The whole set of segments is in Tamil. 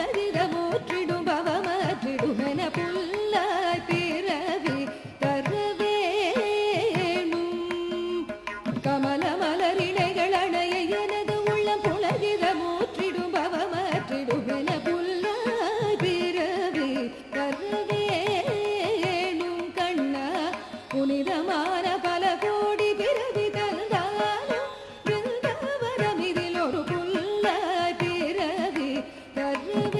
புலரிதமூற்றிடும் பவமற்றிடுமென புல்லாய் பிறவி தரவேணும் கமல மலரிணைகள் அணைய எனது உள்ளம் புலரிதமூற்றிடும் பவமற்றிடுமென புல்லாய் பிறவி தரவேணும் கண்ணா புனிதமான பல கோடி பிறவி தந்தாலும் பிருந்தாவனமிதில் ஒரு புல்லாய் பிறவி தரவேணும்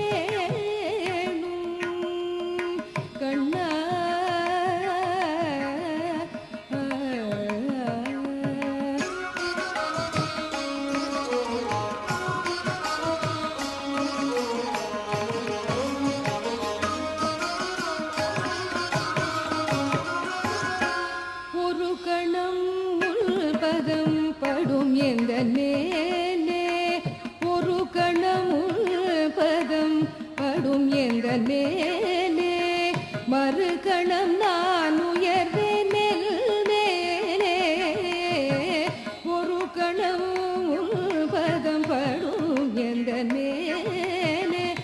கண்ணா ஒரு கணம் உள்பதம் படும் எந்த நேனே ஒரு கணம் உள்பதம் படும் எந்த நேனே மறு கணம் நான்